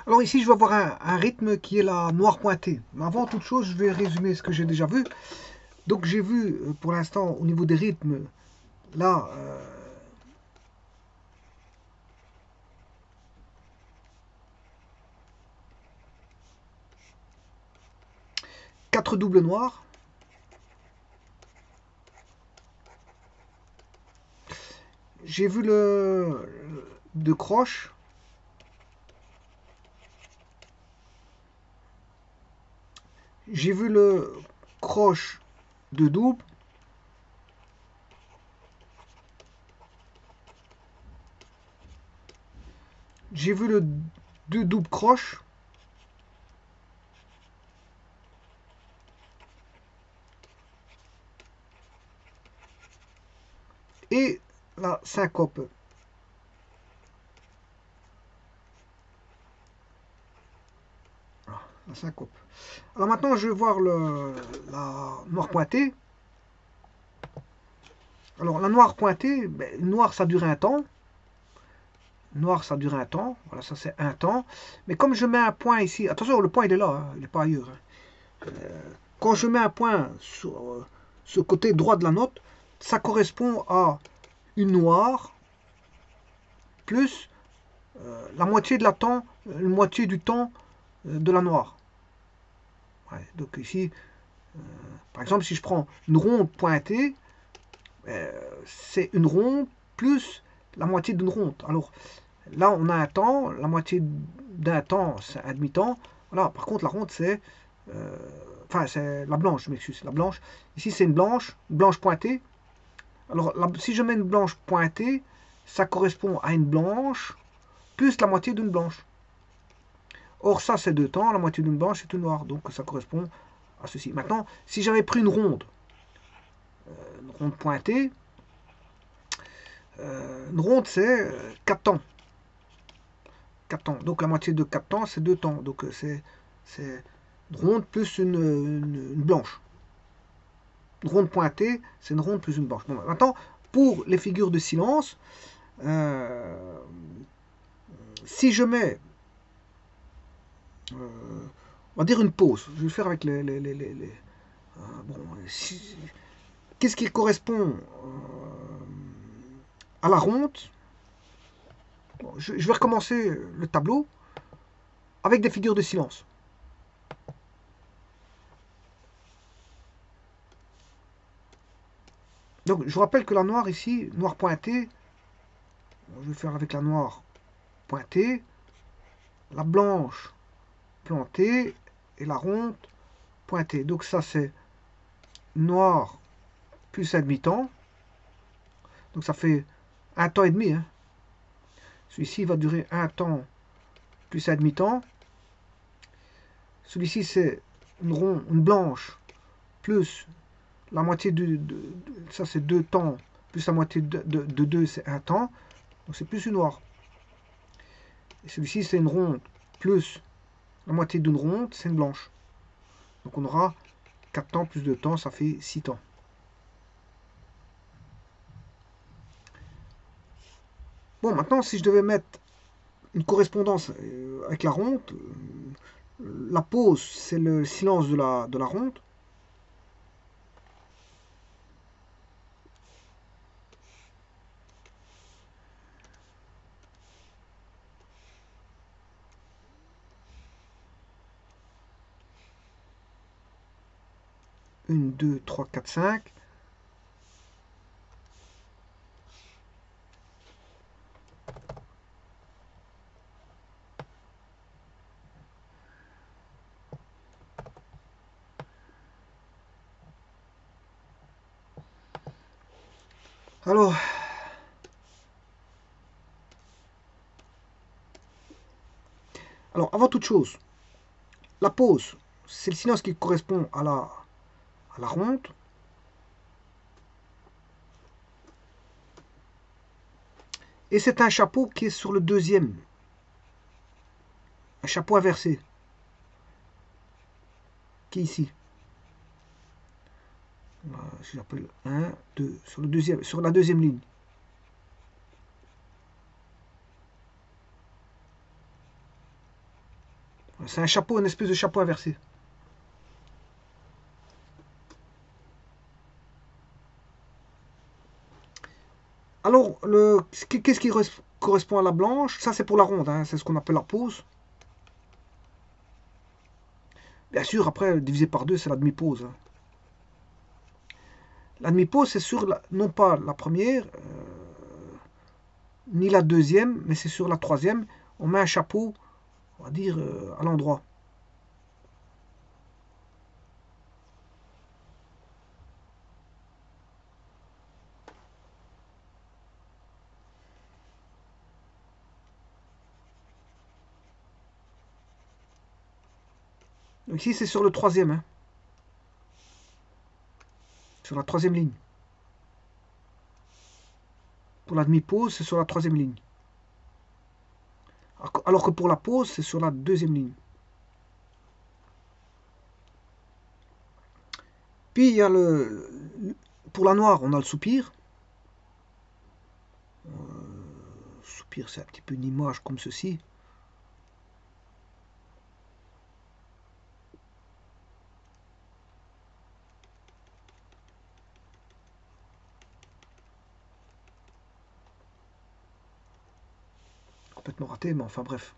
Alors ici, je vais avoir un rythme qui est la noire pointée. Mais avant toute chose, je vais résumer ce que j'ai déjà vu. Donc j'ai vu pour l'instant au niveau des rythmes, là, 4 doubles noirs. J'ai vu le de croche. J'ai vu le croche de double. J'ai vu le de double croche. Et la syncope. La syncope. Alors maintenant, je vais voir la noire pointée. Alors la noire pointée, ben, noir ça dure un temps. Noir ça dure un temps. Voilà, ça c'est un temps. Mais comme je mets un point ici, attention, le point il est là, hein, il n'est pas ailleurs. Hein. Quand je mets un point sur ce côté droit de la note, ça correspond à une noire plus la moitié de la temps, une moitié du temps de la noire. Ouais, donc ici, par exemple, si je prends une ronde pointée, c'est une ronde plus la moitié d'une ronde. Alors là, on a un temps, la moitié d'un temps, c'est un demi-temps. Voilà, par contre, la ronde, c'est. Enfin, c'est la blanche, je m'excuse, la blanche. Ici, c'est une blanche pointée. Alors, si je mets une blanche pointée, ça correspond à une blanche plus la moitié d'une blanche. Or, ça, c'est deux temps, la moitié d'une blanche, c'est une noire. Donc, ça correspond à ceci. Maintenant, si j'avais pris une ronde pointée, une ronde, c'est 4 temps. 4 temps. Donc, la moitié de 4 temps, c'est 2 temps. Donc, c'est une ronde plus une blanche. Une ronde pointée, c'est une ronde plus une blanche. Bon, maintenant, pour les figures de silence, si je mets, on va dire une pause, je vais le faire avec bon, qu'est-ce qui correspond à la ronde? Bon, je vais recommencer le tableau avec des figures de silence. Donc, je vous rappelle que la noire ici, noire pointée, je vais faire avec la noire pointée, la blanche plantée et la ronde pointée. Donc ça c'est noir plus un demi-temps. Donc ça fait un temps et demi. Hein. Celui-ci va durer un temps plus un demi-temps. Celui-ci c'est une blanche plus la moitié ça c'est deux temps plus la moitié de deux c'est un temps. Donc c'est plus une noire. Et celui-ci c'est une ronde plus la moitié d'une ronde, c'est une blanche. Donc on aura 4 temps plus 2 temps, ça fait 6 temps. Bon, maintenant, si je devais mettre une correspondance avec la ronde, la pause, c'est le silence de la ronde. Une, deux, trois, quatre, cinq. Alors, avant toute chose, la pause, c'est le silence qui correspond à la ronde. Et c'est un chapeau qui est sur le deuxième. Un chapeau inversé. Qui est ici. J'appelle 1, 2, sur la deuxième ligne. C'est un chapeau, une espèce de chapeau inversé. Alors, qu'est-ce qui correspond à la blanche? Ça, c'est pour la ronde, hein, c'est ce qu'on appelle la pause. Bien sûr, après, divisé par 2, c'est la demi-pause. Hein. La demi-pause, c'est sur, non pas la première, ni la deuxième, mais c'est sur la troisième. On met un chapeau, on va dire, à l'endroit. Donc ici, c'est sur le troisième, hein, sur la troisième ligne. Pour la demi-pause, c'est sur la troisième ligne. Alors que pour la pause, c'est sur la deuxième ligne. Puis il y a pour la noire, on a le soupir. Soupir, c'est un petit peu une image comme ceci. Complètement raté, mais enfin bref.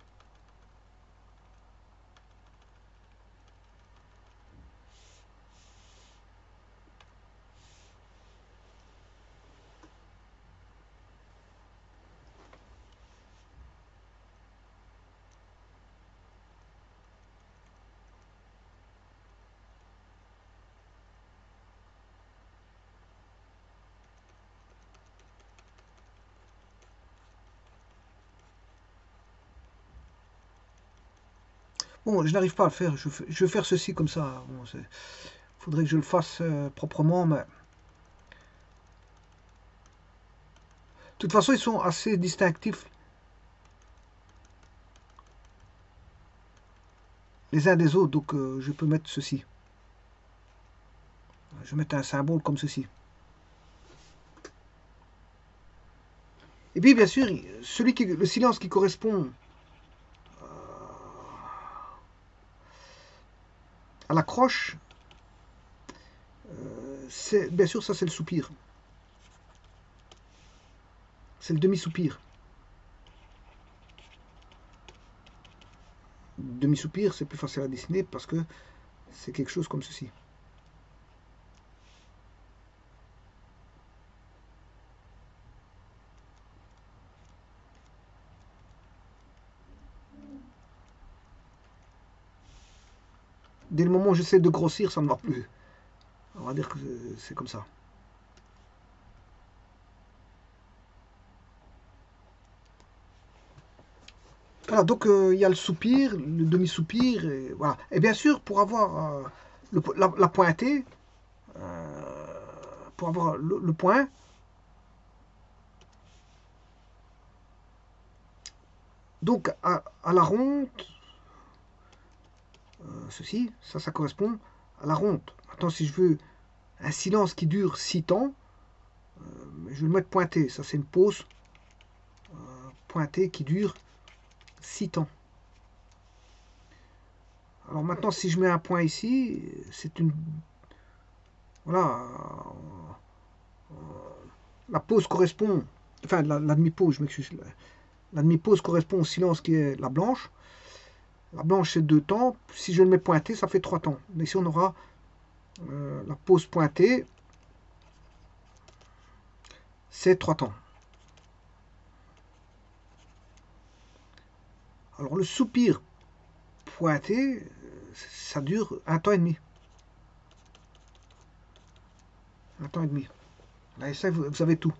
Bon, je n'arrive pas à le faire. Je vais faire ceci comme ça. Bon, faudrait que je le fasse proprement, mais... De toute façon, ils sont assez distinctifs les uns des autres, donc je peux mettre ceci. Je vais mettre un symbole comme ceci. Et puis, bien sûr, le silence qui correspond à la croche, bien sûr, ça c'est le soupir. C'est le demi-soupir. Demi-soupir, c'est plus facile à dessiner parce que c'est quelque chose comme ceci. Dès le moment où j'essaie de grossir, ça ne va plus. On va dire que c'est comme ça. Voilà, donc il y a le soupir, le demi-soupir, et voilà. Et bien sûr, pour avoir la pointée, pour avoir le point, donc à la ronde, ceci, ça correspond à la ronde. Maintenant, si je veux un silence qui dure 6 temps, je vais le mettre pointé. Ça, c'est une pause pointée qui dure 6 temps. Alors maintenant, si je mets un point ici, c'est une... Voilà. La pause correspond... Enfin, la demi-pause, je m'excuse. La demi-pause correspond au silence qui est la blanche. La blanche, c'est 2 temps. Si je le mets pointé, ça fait 3 temps. Mais ici, on aura la pause pointée. C'est 3 temps. Alors, le soupir pointé, ça dure 1 temps et demi. 1 temps et demi. Là, et ça, vous avez tout.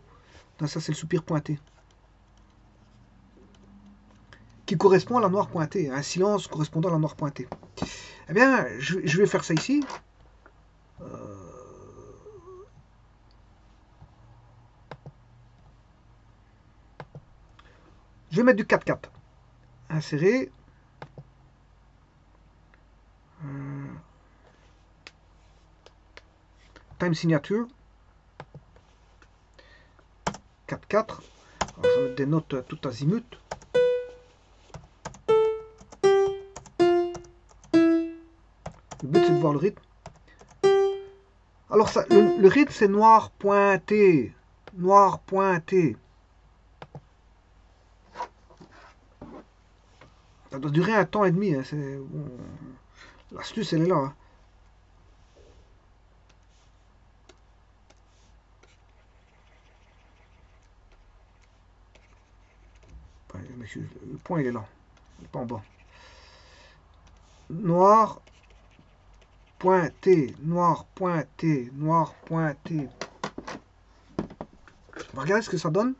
Donc, ça, c'est le soupir pointé. Qui correspond à la noire pointée. Un silence correspondant à la noire pointée. Eh bien, je vais faire ça ici. Je vais mettre du 4-4. Insérer. Time signature. 4-4. Je vais mettre des notes tout azimut. Le but, c'est de voir le rythme. Alors, ça, le rythme, c'est noir pointé. Noir pointé. Ça doit durer un temps et demi. Hein, bon, l'astuce, elle est là. Hein. Le point, il est là. Il n'est pas en bas. Noir pointé, noir pointé, noir pointé. On va regarder ce que ça donne.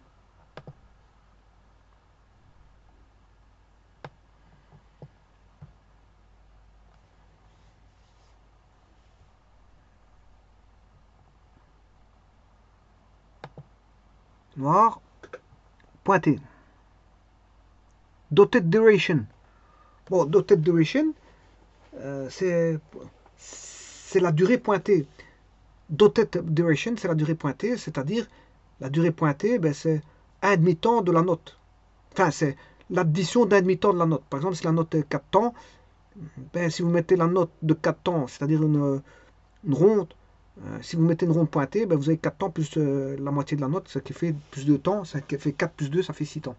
Noir pointé. Dotted duration. Bon, dotted duration, c'est la durée pointée. Dotted duration, c'est la durée pointée, c'est-à-dire la durée pointée, ben, c'est un demi-temps de la note. Enfin, c'est l'addition d'un demi-temps de la note. Par exemple, si la note est 4 temps, ben, si vous mettez la note de 4 temps, c'est-à-dire une ronde, si vous mettez une ronde pointée, ben, vous avez 4 temps plus la moitié de la note, ce qui fait plus de temps, ça fait 4 plus 2, ça fait 6 temps.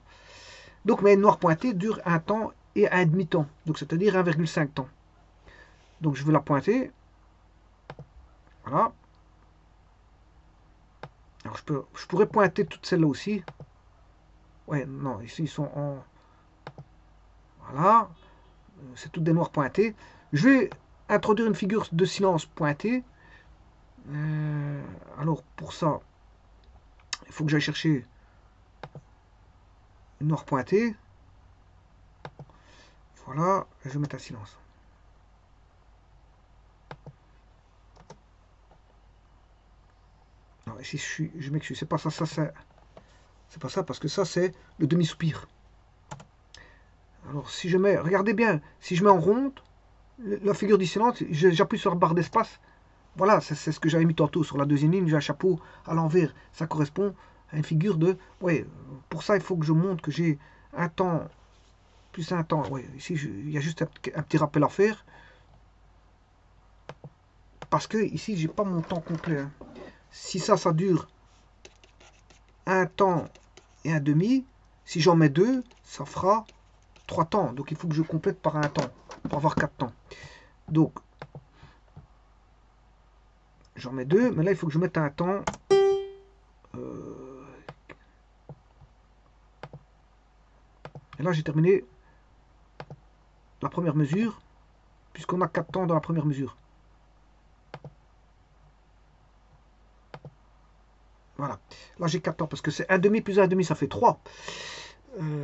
Donc, mais noir pointé dure un temps et un demi-temps, donc c'est-à-dire 1,5 temps. Donc, je veux la pointer. Voilà. Alors, je pourrais pointer toutes celles-là aussi. Ouais, non, ici, ils sont en... Voilà. C'est toutes des noirs pointés. Je vais introduire une figure de silence pointée. Alors, pour ça, il faut que j'aille chercher une noire pointée. Voilà, je vais mettre un silence. Non, ici, je m'excuse, c'est pas ça, c'est pas ça, parce que ça, c'est le demi-soupir. Alors, si je mets, regardez bien, si je mets en ronde, la figure du silence, j'appuie sur la barre d'espace. Voilà, c'est ce que j'avais mis tantôt sur la deuxième ligne, j'ai un chapeau à l'envers. Ça correspond à une figure de... Oui, pour ça, il faut que je montre que j'ai un temps plus un temps. Oui, ici, il y a juste un petit rappel à faire. Parce que ici, j'ai pas mon temps complet. Hein. Si ça dure un temps et un demi, si j'en mets deux, ça fera 3 temps. Donc, il faut que je complète par un temps, pour avoir 4 temps. Donc, j'en mets deux, mais là, il faut que je mette un temps. Et là, j'ai terminé la première mesure, puisqu'on a 4 temps dans la première mesure. Voilà. Là, j'ai 4 temps, parce que c'est 1,5 plus 1,5, ça fait 3.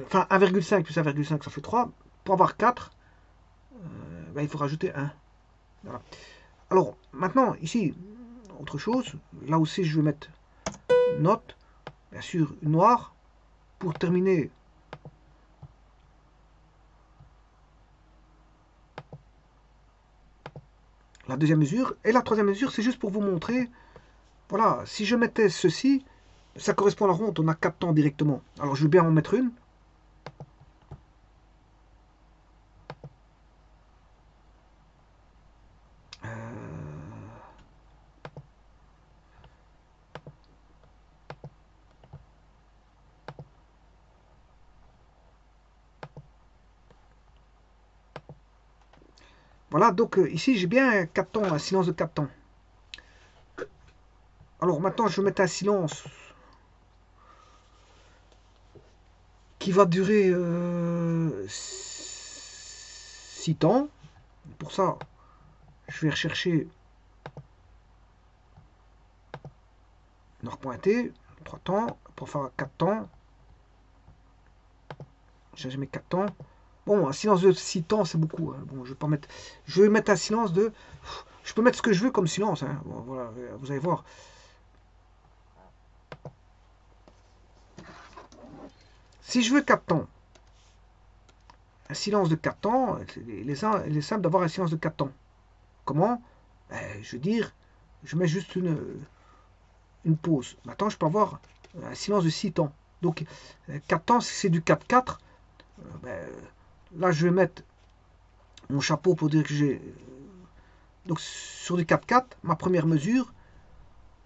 Enfin, 1,5 plus 1,5, ça fait 3. Pour avoir 4, ben, il faut rajouter 1. Voilà. Alors, maintenant, ici, autre chose. Là aussi, je vais mettre note, bien sûr, noir, pour terminer. La deuxième mesure. Et la troisième mesure, c'est juste pour vous montrer. Voilà, si je mettais ceci, ça correspond à la ronde, on a 4 temps directement. Alors, je vais bien en mettre une. Voilà, donc ici, j'ai bien 4 temps, un silence de 4 temps. Alors, maintenant, je vais mettre un silence qui va durer 6 temps. Pour ça, je vais rechercher noir pointé, 3 temps, pour faire 4 temps. J'ai mis 4 temps. Bon, un silence de 6 temps, c'est beaucoup. Hein. Bon, je vais pas mettre. Je vais mettre un silence de. Je peux mettre ce que je veux comme silence. Hein. Bon, voilà, vous allez voir. Si je veux 4 temps, un silence de 4 temps, il est simple d'avoir un silence de 4 temps. Comment? Je veux dire, je mets juste une pause. Maintenant, je peux avoir un silence de 6 temps. Donc, 4 temps, si c'est du 4-4, là, je vais mettre mon chapeau pour dire que j'ai Donc sur du 4-4, ma première mesure,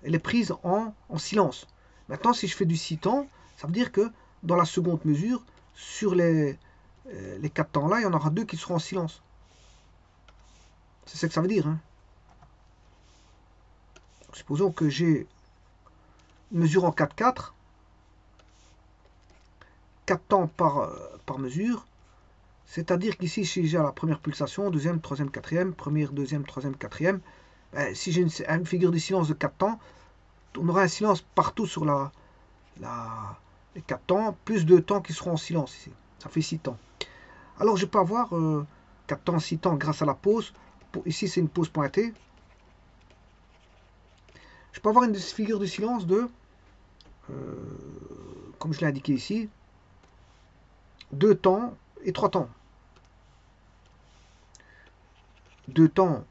elle est prise en silence. Maintenant, si je fais du 6 temps, ça veut dire que dans la seconde mesure, sur les 4 temps là, il y en aura 2 qui seront en silence. C'est ça que ça veut dire. Hein. Supposons que j'ai une mesure en 4-4, 4 temps par mesure, c'est-à-dire qu'ici, si j'ai la première pulsation, deuxième, troisième, quatrième, première, deuxième, troisième, quatrième, ben, si j'ai une figure de silence de 4 temps, on aura un silence partout sur les 4 temps, plus 2 temps qui seront en silence ici. Ça fait 6 temps. Alors je peux avoir 4 temps, 6 temps grâce à la pause. Ici c'est une pause pointée. Je peux avoir une figure de silence de, comme je l'ai indiqué ici, 2 temps et 3 temps. 2 temps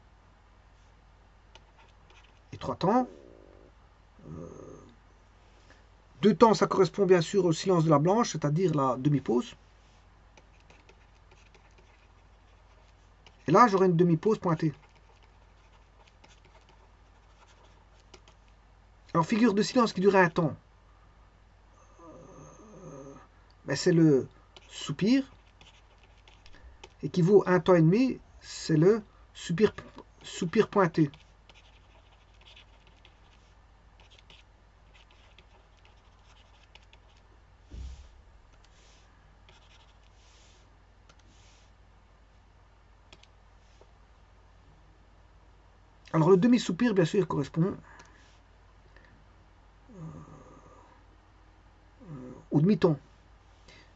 et 3 temps. 2 temps, ça correspond bien sûr au silence de la blanche, c'est-à-dire la demi-pause. Et là, j'aurai une demi-pause pointée. Alors, figure de silence qui dure un temps. Ben, c'est le soupir. Et qui vaut 1 temps et demi, c'est le soupir pointé. Alors le demi-soupir, bien sûr, correspond au demi-ton.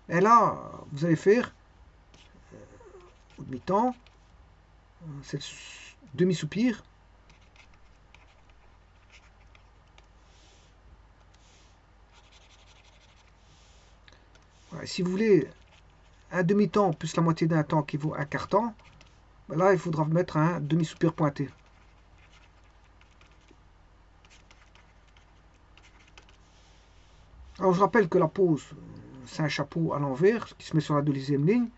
Et là, vous allez faire au demi-temps, c'est le demi-soupir. Voilà, si vous voulez un demi-temps plus la moitié d'un temps qui vaut un quart temps, ben là, il faudra mettre un demi-soupir pointé. Alors je rappelle que la pause, c'est un chapeau à l'envers qui se met sur la deuxième ligne.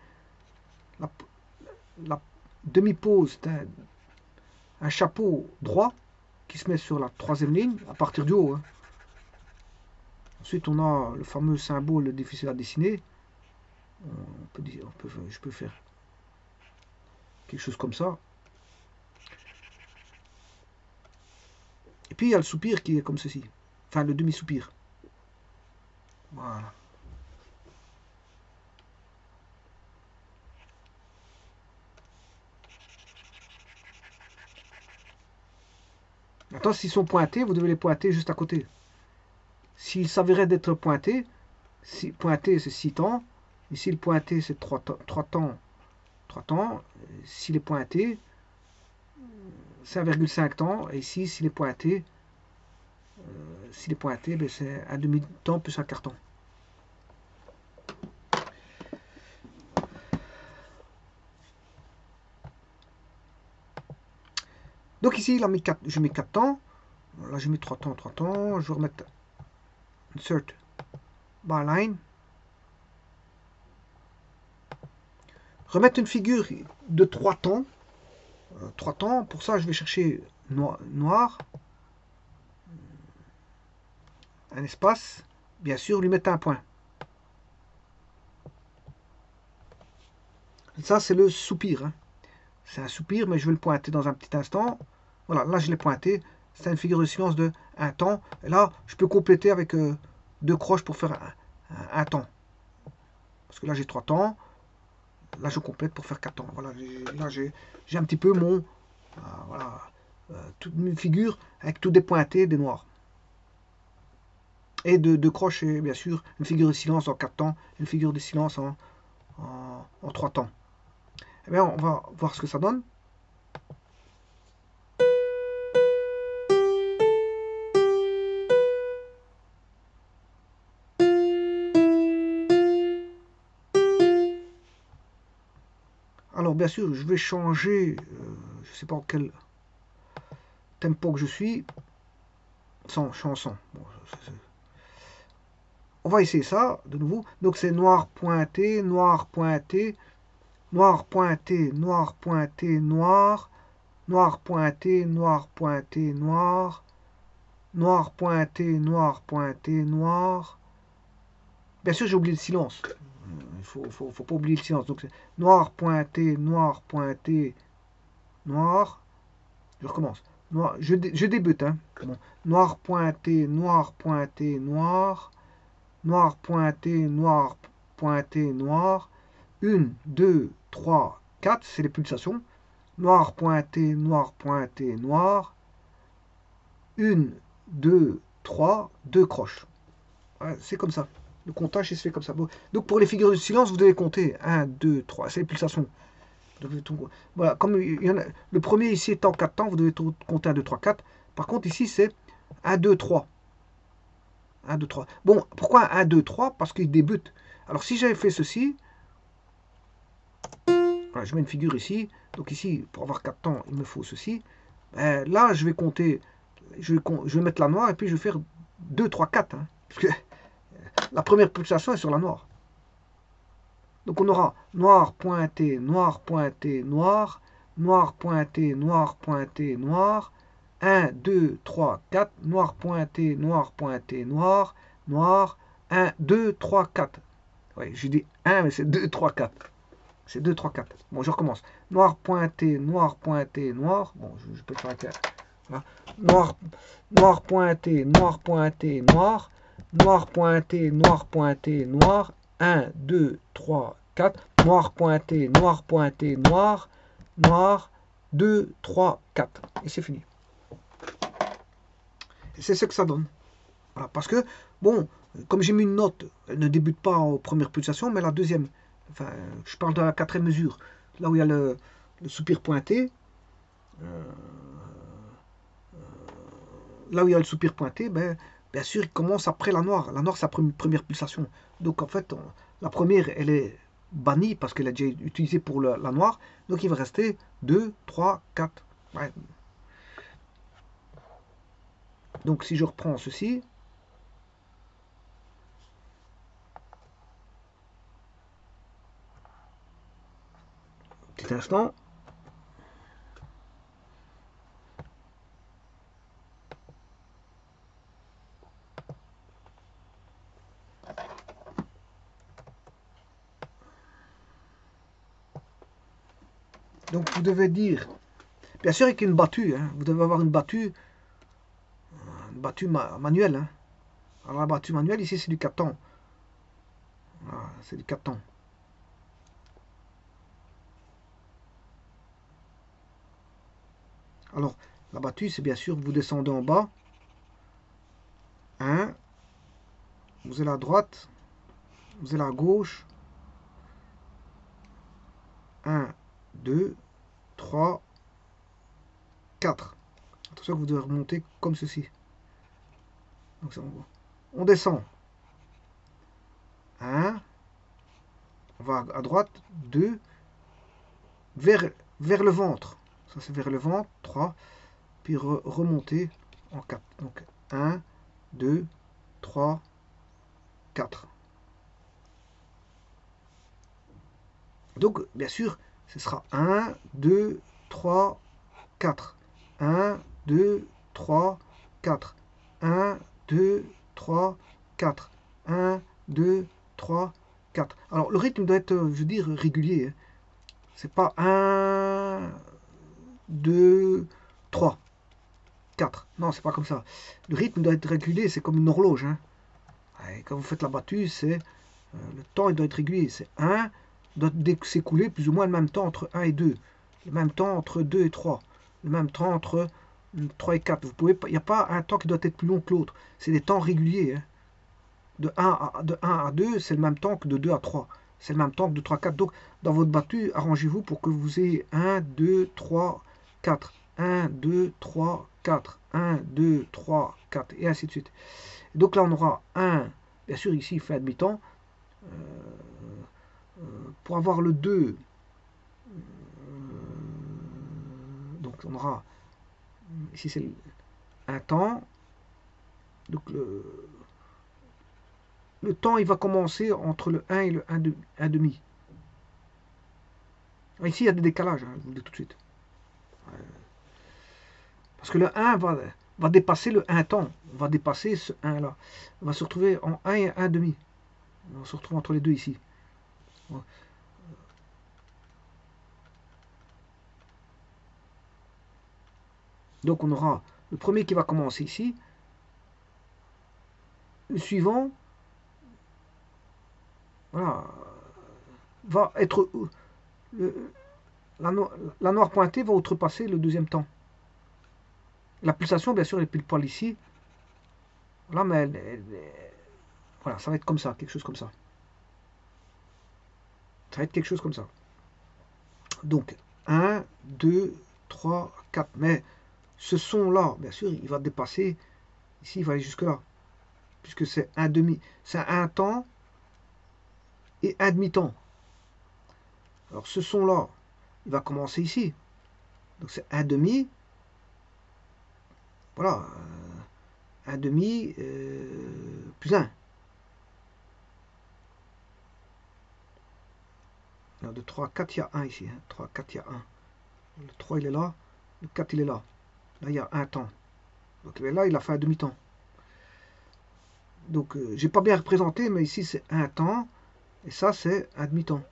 La demi-pause, c'est un chapeau droit qui se met sur la troisième ligne à partir du haut. Hein. Ensuite, on a le fameux symbole difficile à dessiner. Je peux faire quelque chose comme ça. Et puis, il y a le soupir qui est comme ceci. Enfin, le demi-soupir. Voilà. Maintenant, s'ils sont pointés, vous devez les pointer juste à côté. S'il s'avérait d'être pointé, pointé c'est 6 temps. Ici, le pointé c'est 3 temps. 3 temps. S'il est pointé, c'est 1,5 temps. Et ici, s'il est pointé, ben, c'est un demi-temps plus un quart temps. Donc ici, je mets 4 temps. Là, j'ai mis 3 temps, 3 temps. Je vais remettre insert byline. Remettre une figure de 3 temps. 3 temps. Pour ça, je vais chercher noir. Un espace. Bien sûr, lui mettre un point. Ça, c'est le soupir. Hein. C'est un soupir, mais je vais le pointer dans un petit instant. Voilà, là, je l'ai pointé. C'est une figure de silence de 1 temps. Et là, je peux compléter avec 2 croches pour faire un temps. Parce que là, j'ai 3 temps. Là, je complète pour faire 4 temps. Voilà, là, j'ai un petit peu mon... voilà, toute une figure avec tout des pointés, des noirs. Et de croches, et bien sûr, une figure de silence en 4 temps, une figure de silence en 3 temps. Eh bien, on va voir ce que ça donne. Alors, bien sûr, je vais changer, je ne sais pas en quel tempo que je suis, sans chanson. Bon, on va essayer ça de nouveau. Donc, c'est noir pointé, noir pointé, noir pointé, noir pointé, noir, noir pointé, noir pointé, noir, noir pointé, noir pointé, noir. Bien sûr, j'ai oublié le silence. Il faut pas oublier le silence. Donc, noir pointé, noir pointé, noir. Je recommence. Noir, je débute. Hein. Bon. Noir pointé, noir pointé, noir. Noir pointé, noir pointé, noir. 1, 2, 3, 4, c'est les pulsations. Noir pointé, noir pointé, noir. 1, 2, 3, 2 croches. Ouais, c'est comme ça. Le comptage, il se fait comme ça. Bon. Donc pour les figures de silence, vous devez compter 1, 2, 3. C'est les pulsations. Voilà, comme il y en a, le premier ici est en 4 temps, vous devez compter 1, 2, 3, 4. Par contre, ici, c'est 1, 2, 3. 1, 2, 3. Bon, pourquoi 1, 2, 3? Parce qu'il débute. Alors si j'avais fait ceci, voilà, je mets une figure ici. Donc ici, pour avoir 4 temps, il me faut ceci. Là, je vais compter, je vais mettre la noire et puis je vais faire 2, 3, 4. Hein, parce que la première pulsation est sur la noire. Donc on aura noir pointé, noir pointé, noir, noir pointé, noir pointé, noir, 1, 2, 3, 4, noir pointé, noir pointé, noir, noir, 1, 2, 3, 4. Oui, j'ai dit 1, mais c'est 2, 3, 4. C'est 2, 3, 4. Bon, je recommence. Noir pointé, noir pointé, noir. Bon, je peux faire un voilà. Noir, noir pointé, noir pointé, noir, noir pointé, noir pointé, noir, 1, 2, 3, 4, noir pointé, noir pointé, noir, noir, 2, 3, 4. Et c'est fini. Et c'est ce que ça donne. Voilà, parce que, bon, comme j'ai mis une note, elle ne débute pas aux premières pulsations, mais la deuxième. Enfin, je parle de la quatrième mesure. Là où il y a le soupir pointé. Là où il y a le soupir pointé, ben, bien sûr, il commence après la noire. La noire, c'est la première pulsation. Donc, en fait, la première, elle est bannie parce qu'elle est déjà utilisée pour la noire. Donc, il va rester 2, 3, 4. Ouais. Donc, si je reprends ceci, petit instant. Donc, vous devez dire, bien sûr, avec une battue, hein, vous devez avoir une battue manuelle. Hein. Alors, la battue manuelle, ici, c'est du 4 temps. Voilà, c'est du 4 temps. Alors, la battue, c'est bien sûr, vous descendez en bas. 1, vous allez à droite, vous allez à gauche. 1, 2, 3, 4. Attention que vous devez remonter comme ceci. Donc, on descend. 1, on va à droite. 2, vers le ventre. Ça, c'est vers le ventre. 3, puis remonter en 4. Donc, 1, 2, 3, 4. Donc, bien sûr, ce sera 1, 2, 3, 4. 1, 2, 3, 4. 1, 2, 3, 4. 1, 2, 3, 4. Alors, le rythme doit être, je veux dire, régulier. Hein. C'est pas 1, 2, 3, 4. Non, c'est pas comme ça. Le rythme doit être régulier, c'est comme une horloge. Hein. Et quand vous faites la battue, c'est le temps il doit être régulier. C'est 1, doit s'écouler plus ou moins le même temps entre 1 et 2. Le même temps entre 2 et 3. Le même temps entre 3 et 4. Il n'y a pas un temps qui doit être plus long que l'autre. C'est des temps réguliers. Hein. De 1 à 2, c'est le même temps que de 2 à 3. C'est le même temps que de 3 à 4. Donc, dans votre battue, arrangez-vous pour que vous ayez 1, 2, 3, 4. 1, 2, 3, 4. 1, 2, 3, 4. Et ainsi de suite. Donc là, on aura 1. Bien sûr, ici, il fait un demi-temps. Pour avoir le 2, donc on aura, ici c'est un temps, donc le temps il va commencer entre le 1 et le 1 demi. Ici il y a des décalages, hein, je vous le dis tout de suite. Parce que le 1 va dépasser le 1 temps. On va dépasser ce 1 là. On va se retrouver en 1 et 1 demi. On va se retrouver entre les deux ici. Donc on aura le premier qui va commencer ici. Le suivant, voilà, va être... la noire pointée va outrepasser le deuxième temps. La pulsation, bien sûr, elle est pile poil ici. Voilà, mais voilà, ça va être comme ça, quelque chose comme ça. Ça va être quelque chose comme ça. Donc, 1, 2, 3, 4. Mais ce son-là, bien sûr, il va dépasser. Ici, il va aller jusque là. Puisque c'est un demi. C'est un temps et un demi-temps. Alors, ce son-là, il va commencer ici. Donc, c'est un demi. Voilà. Un demi plus 1. 2, 3, 4, il y a 1 ici. 3, 4, il y a 1. Le 3, il est là. Le 4, il est là. Là, il y a un temps. Donc là, il a fait un demi-temps. Donc, j'ai pas bien représenté, mais ici, c'est un temps. Et ça, c'est un demi-temps.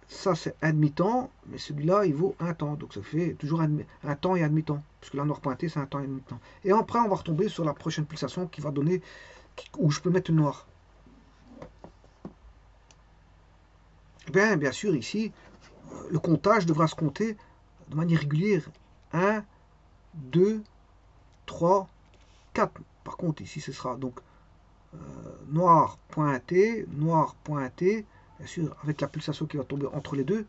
Ça, c'est un demi-temps. Mais celui-là, il vaut un temps. Donc, ça fait toujours un temps et un demi-temps. Parce que la noire pointée, c'est un temps et un demi-temps. Et après, on va retomber sur la prochaine pulsation qui va donner... où je peux mettre une noire. Bien sûr, ici, le comptage devra se compter de manière régulière. 1, 2, 3, 4. Par contre, ici, ce sera donc noir pointé, bien sûr, avec la pulsation qui va tomber entre les deux.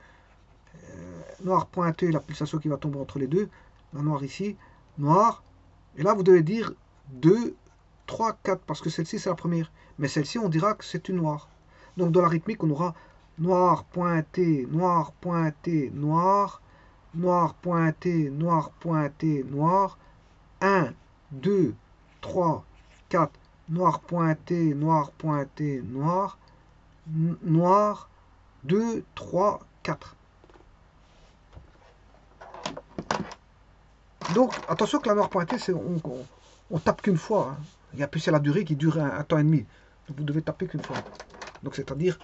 Noir pointé, la pulsation qui va tomber entre les deux. La noire ici, noir. Et là, vous devez dire 2, 3, 4, parce que celle-ci, c'est la première. Mais celle-ci, on dira que c'est une noire. Donc, dans la rythmique, on aura noir pointé, noir pointé, noir, noir pointé, noir pointé, noir, 1, 2, 3, 4, noir pointé, noir pointé, noir, noir, 2, 3, 4. Donc, attention que la noire pointée, on tape qu'une fois. Hein. Il y a plus la durée qui dure un temps et demi. Donc, vous devez taper qu'une fois. Donc, c'est-à-dire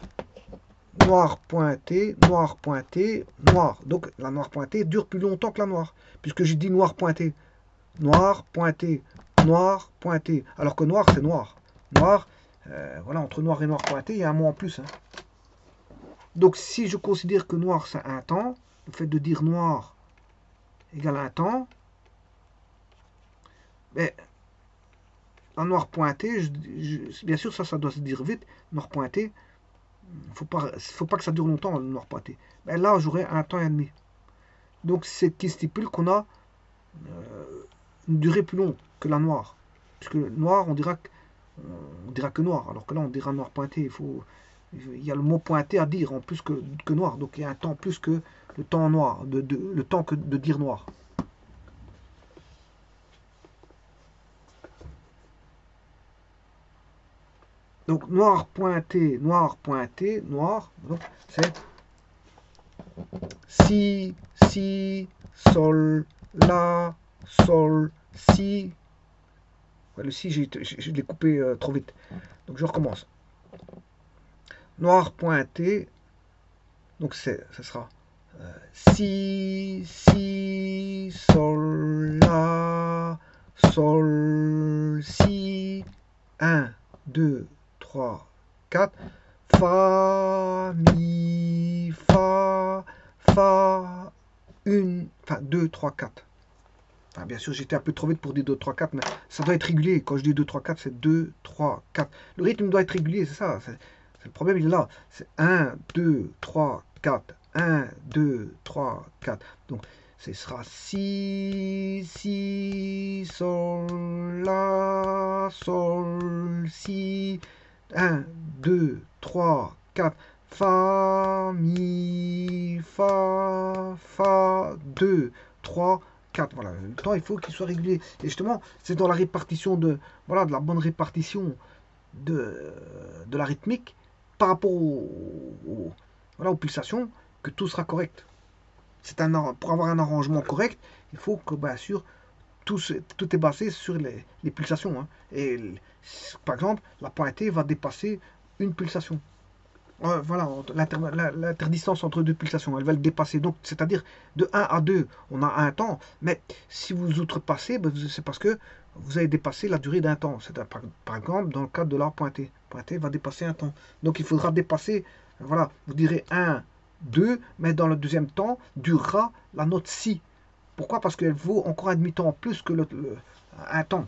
noir pointé, noir pointé, noir. Donc, la noire pointée dure plus longtemps que la noire. Puisque j'ai dit noir pointé. Noir pointé, noir pointé. Alors que noir, c'est noir. Noir, voilà, entre noir et noir pointé, il y a un mot en plus. Hein. Donc, si je considère que noir, c'est un temps, le fait de dire noir égale un temps, mais la noire pointée, bien sûr, ça doit se dire vite. Noir pointé, faut pas que ça dure longtemps, le noir pointé. Mais là, j'aurai un temps et demi. Donc, c'est qui stipule qu'on a une durée plus longue que la noire. Puisque noir, on dira que noir. Alors que là, on dira noir pointé. Il y a le mot pointé à dire en plus que noir. Donc, il y a un temps plus que le temps noir, le temps que de dire noir. Donc, noir pointé, noir pointé, noir. Donc, c'est si, si, sol, la, sol, si. Ouais, le si, je l'ai coupé trop vite. Donc, je recommence. Noir pointé. Donc, ça sera si, si, sol, la, sol, si. 1, 2, 3, 4. Fa, mi, fa, fa, 1, enfin 2, 3, 4. Enfin, bien sûr, j'étais un peu trop vite pour dire 2, 3, 4, mais ça doit être régulier. Quand je dis 2, 3, 4, c'est 2, 3, 4. Le rythme doit être régulier, c'est ça. Le problème, il est là. C'est 1, 2, 3, 4. 1, 2, 3, 4. Donc, ce sera si, si, sol, la, sol, si. 1, 2, 3, 4. Fa, mi, fa, fa, 2, 3, 4. Voilà, le temps, il faut qu'il soit régulier. Et justement, c'est dans la répartition de la bonne répartition de la rythmique par rapport aux pulsations que tout sera correct. Pour avoir un arrangement correct, il faut que, bien sûr, tout est basé sur les pulsations. Hein. Et par exemple, la pointée va dépasser une pulsation. Voilà, l'interdistance entre deux pulsations, elle va le dépasser. Donc, c'est-à-dire, de 1 à 2, on a un temps, mais si vous outrepassez, ben, c'est parce que vous avez dépassé la durée d'un temps. Par exemple, dans le cadre de la pointée. La pointée va dépasser un temps. Donc, il faudra dépasser, voilà, vous direz 1, 2, mais dans le deuxième temps, durera la note si. Pourquoi? Parce qu'elle vaut encore un demi-temps plus que un temps.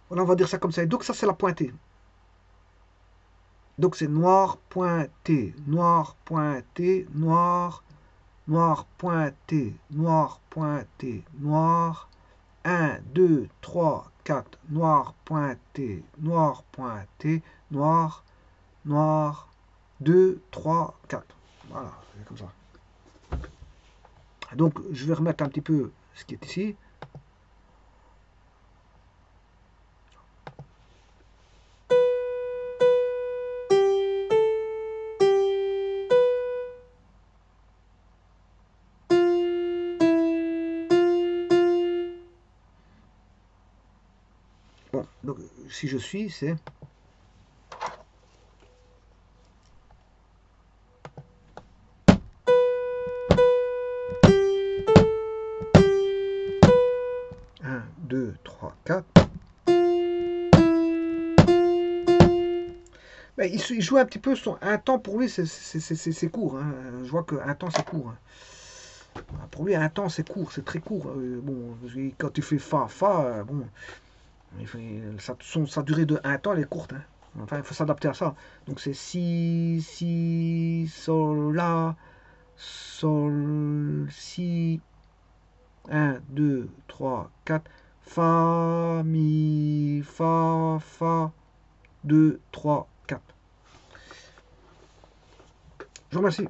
Voilà, on va dire ça comme ça. Et donc, ça, c'est la pointée. Donc c'est noir pointé, noir pointé, noir, noir pointé, noir pointé, noir. 1, 2, 3, 4, noir pointé, noir pointé, noir, noir, 2, 3, 4. Voilà, c'est comme ça. Donc je vais remettre un petit peu ce qui est ici. Bon, donc si je suis, c'est... Un, 2, 3, 4. Ben, il joue un petit peu un temps pour lui, c'est court. Hein. Je vois qu'un temps c'est court. Hein. Pour lui, un temps c'est court, c'est très court. Bon, quand tu fais fa, bon, sa durée de un temps elle est courte. Hein. Enfin, il faut s'adapter à ça. Donc c'est si, sol, la, sol, si, 1, 2, 3, 4, fa, mi, fa, 2, 3, 4. Je vous remercie.